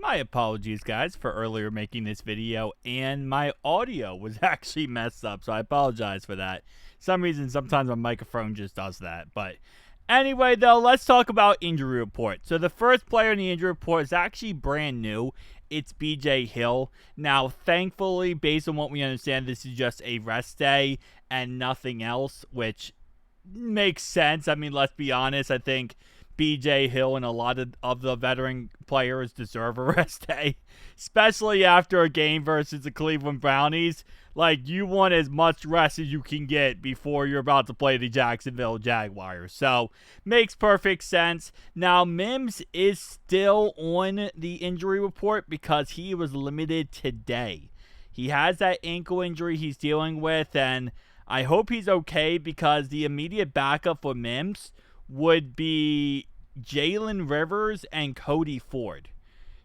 My apologies, guys, for earlier making this video, and my audio was actually messed up, so I apologize for that. Some reason, sometimes my microphone just does that. But anyway, though, let's talk about injury report. So the first player in the injury report is actually brand new. It's BJ Hill. Now, thankfully, based on what we understand, this is just a rest day and nothing else, which makes sense. I mean, let's be honest. I think BJ Hill and a lot of the veteran players deserve a rest day, especially after a game versus the Cleveland Brownies. Like, you want as much rest as you can get before you're about to play the Jacksonville Jaguars. So, makes perfect sense. Now, Mims is still on the injury report because he was limited today. He has that ankle injury he's dealing with, and I hope he's okay because the immediate backup for Mims would be Jalen Rivers and Cody Ford.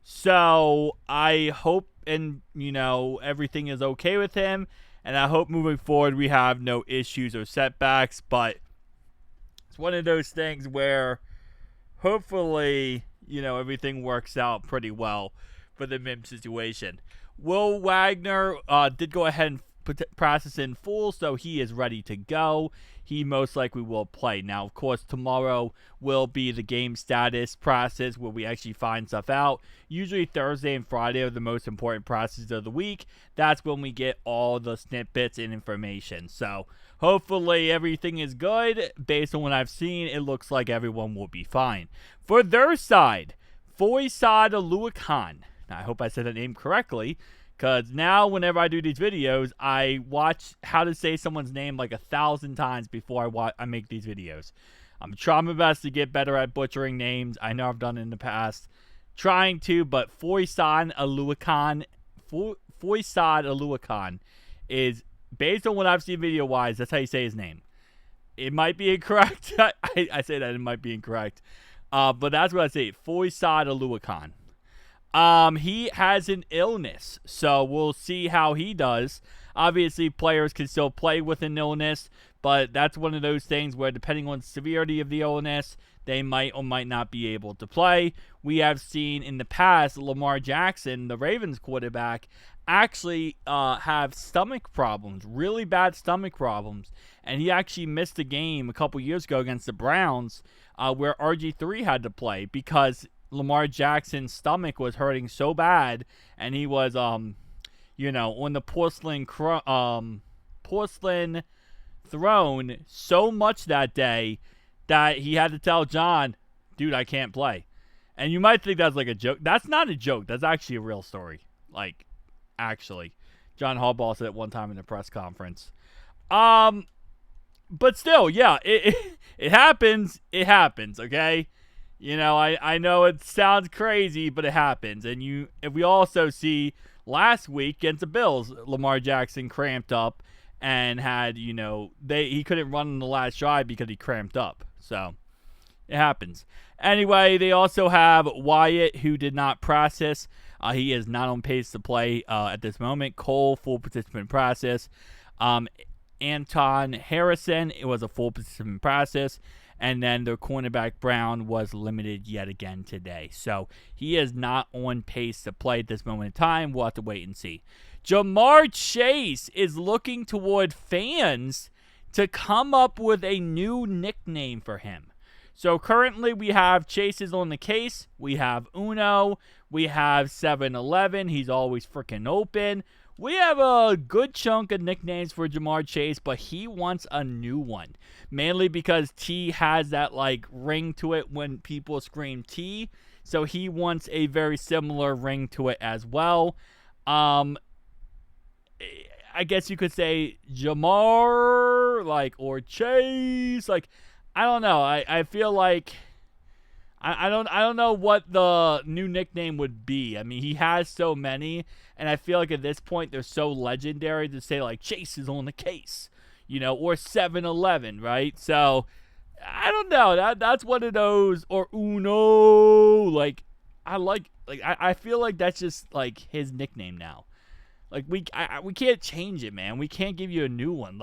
So I hope everything is okay with him, and I hope moving forward we have no issues or setbacks. But it's one of those things where hopefully everything works out pretty well for the Mims situation. Will Wagner did go ahead and practice in full, so he is ready to go. He most likely will play. Now, of course, tomorrow will be the game status process where we actually find stuff out. Usually Thursday and Friday are the most important processes of the week. That's when we get all the snippets and information. So hopefully everything is good. Based on what I've seen, it looks like everyone will be fine. For their side, Foysad Aluakan. Now, I hope I said that name correctly, because now whenever I do these videos, I watch how to say someone's name like 1,000 times before I make these videos. I'm trying my best to get better at butchering names. I know I've done it in the past. Trying to, but Foysad Aluakan is, based on what I've seen video-wise, that's how you say his name. It might be incorrect. I say that it might be incorrect. But that's what I say. Foysad Aluakan. He has an illness, so we'll see how he does. Obviously, players can still play with an illness, but that's one of those things where, depending on the severity of the illness, they might or might not be able to play. We have seen in the past Lamar Jackson, the Ravens quarterback, actually have stomach problems, really bad stomach problems, and he actually missed a game a couple years ago against the Browns where RG3 had to play because Lamar Jackson's stomach was hurting so bad, and he was, on the porcelain throne so much that day that he had to tell John, dude, I can't play. And you might think that's like a joke. That's not a joke. That's actually a real story. Like, actually. John Harbaugh said it one time in the press conference. But still, yeah, it happens. It happens, okay? I know it sounds crazy, but it happens. And we also see last week against the Bills, Lamar Jackson cramped up and had, he couldn't run in the last drive because he cramped up. So it happens. Anyway, they also have Wyatt, who did not practice. He is not on pace to play at this moment. Cole, full participant practice. Anton Harrison, it was a full participant practice. And then their cornerback Brown was limited yet again today. So he is not on pace to play at this moment in time. We'll have to wait and see. Jamar Chase is looking toward fans to come up with a new nickname for him. So currently we have Chase is on the case. We have Uno. We have 7-Eleven. He's always freaking open. We have a good chunk of nicknames for Jamar Chase, but he wants a new one. Mainly because T has that, ring to it when people scream T. So he wants a very similar ring to it as well. I guess you could say Jamar, or Chase. I don't know. I feel like I don't know what the new nickname would be. I mean, he has so many, and I feel like at this point they're so legendary to say Chase is on the case, or 7-Eleven, right? So I don't know. That's one of those, or Uno. I feel like that's just his nickname now. We can't change it, man. We can't give you a new one.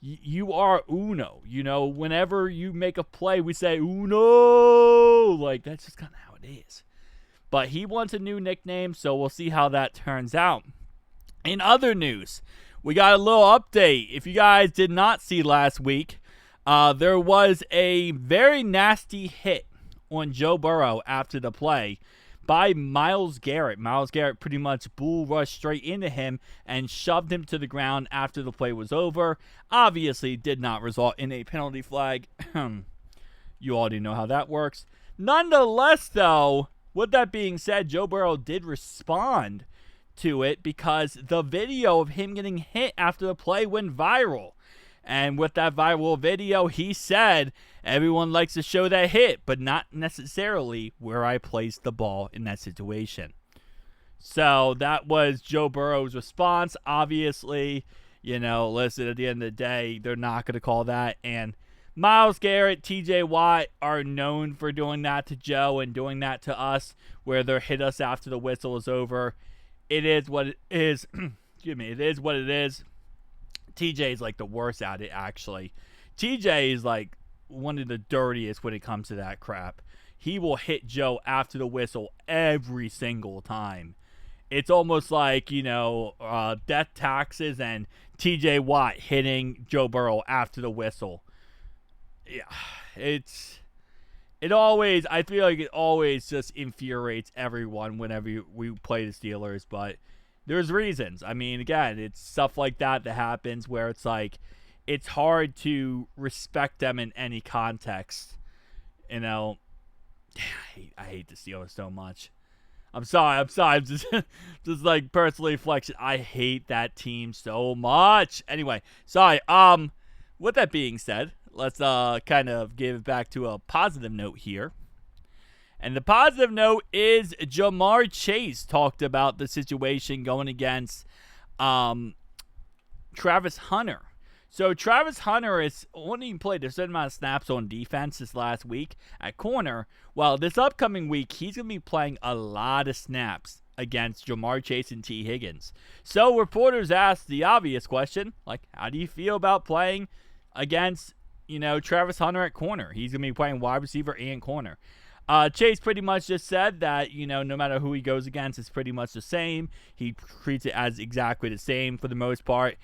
You are Uno. Whenever you make a play, we say Uno. That's just kind of how it is. But he wants a new nickname, so we'll see how that turns out. In other news, we got a little update. If you guys did not see last week, there was a very nasty hit on Joe Burrow after the play by Myles Garrett. Myles Garrett pretty much bull rushed straight into him and shoved him to the ground after the play was over. Obviously, did not result in a penalty flag. You already know how that works. Nonetheless, though, with that being said, Joe Burrow did respond to it because the video of him getting hit after the play went viral. And with that viral video, he said, everyone likes to show that hit, but not necessarily where I placed the ball in that situation. So that was Joe Burrow's response. Obviously, listen, at the end of the day, they're not going to call that. And Myles Garrett, TJ Watt are known for doing that to Joe and doing that to us, where they'll hit us after the whistle is over. It is what it is. Excuse me. It is what it is. TJ is like the worst at it, actually. TJ is like one of the dirtiest when it comes to that crap. He will hit Joe after the whistle every single time. It's almost like, death taxes and TJ Watt hitting Joe Burrow after the whistle. Yeah, I feel like it always just infuriates everyone whenever we play the Steelers, but there's reasons. I mean, again, it's stuff like that happens where it's like, it's hard to respect them in any context. I hate the Steelers so much. I'm sorry. I'm just like personal reflection. I hate that team so much. Anyway, sorry. With that being said, let's kind of give it back to a positive note here. And the positive note is Jamar Chase talked about the situation going against Travis Hunter. So Travis Hunter only played a certain amount of snaps on defense this last week at corner. Well, this upcoming week, he's going to be playing a lot of snaps against Jamar Chase and T. Higgins. So reporters asked the obvious question, like, how do you feel about playing against, Travis Hunter at corner? He's going to be playing wide receiver and corner. Chase pretty much just said that, no matter who he goes against, it's pretty much the same. He treats it as exactly the same for the most part.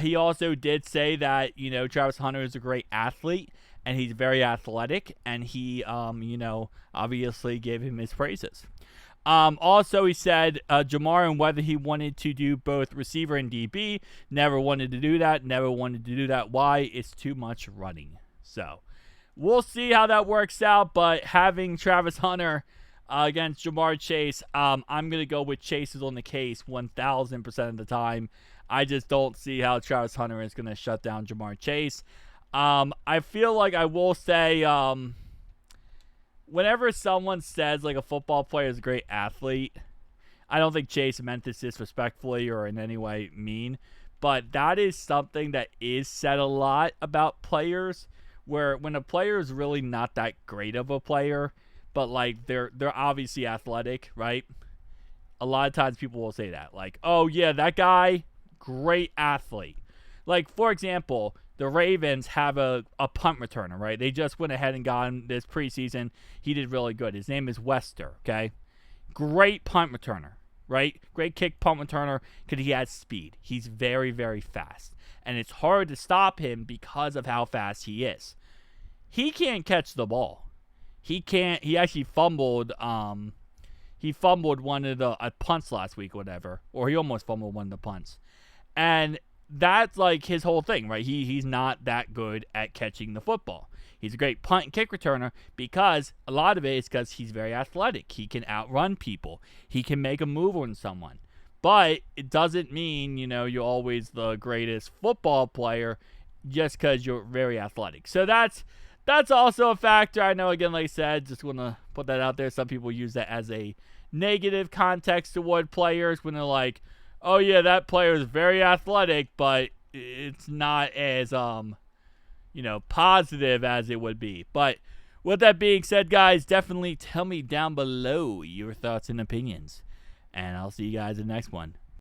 He also did say that, Travis Hunter is a great athlete, and he's very athletic, and he, obviously gave him his praises. Also, he said Jamar, and whether he wanted to do both receiver and DB, never wanted to do that. Why? It's too much running. So we'll see how that works out, but having Travis Hunter against Jamar Chase, I'm going to go with Chase is on the case 1,000% of the time. I just don't see how Travis Hunter is going to shut down Jamar Chase. I feel like I will say, whenever someone says like a football player is a great athlete, I don't think Chase meant this disrespectfully or in any way mean, but that is something that is said a lot about players, where when a player is really not that great of a player, but like they're obviously athletic, right? A lot of times people will say that, like, oh yeah, that guy, great athlete. Like, for example, the Ravens have a punt returner, right? They just went ahead and got him this preseason. He did really good. His name is Wester, okay? Great punt returner, right? Great kick punt returner because he has speed. He's very, very fast. And it's hard to stop him because of how fast he is. He can't catch the ball. He actually fumbled one of the punts last week or whatever. Or he almost fumbled one of the punts. And that's like his whole thing, right? He's not that good at catching the football. He's a great punt and kick returner because a lot of it is because he's very athletic. He can outrun people. He can make a move on someone. But it doesn't mean, you're always the greatest football player just because you're very athletic. So that's also a factor. I know, again, like I said, just want to put that out there. Some people use that as a negative context toward players when they're like, oh yeah, that player is very athletic, but it's not as, positive as it would be. But with that being said, guys, definitely tell me down below your thoughts and opinions. And I'll see you guys in the next one.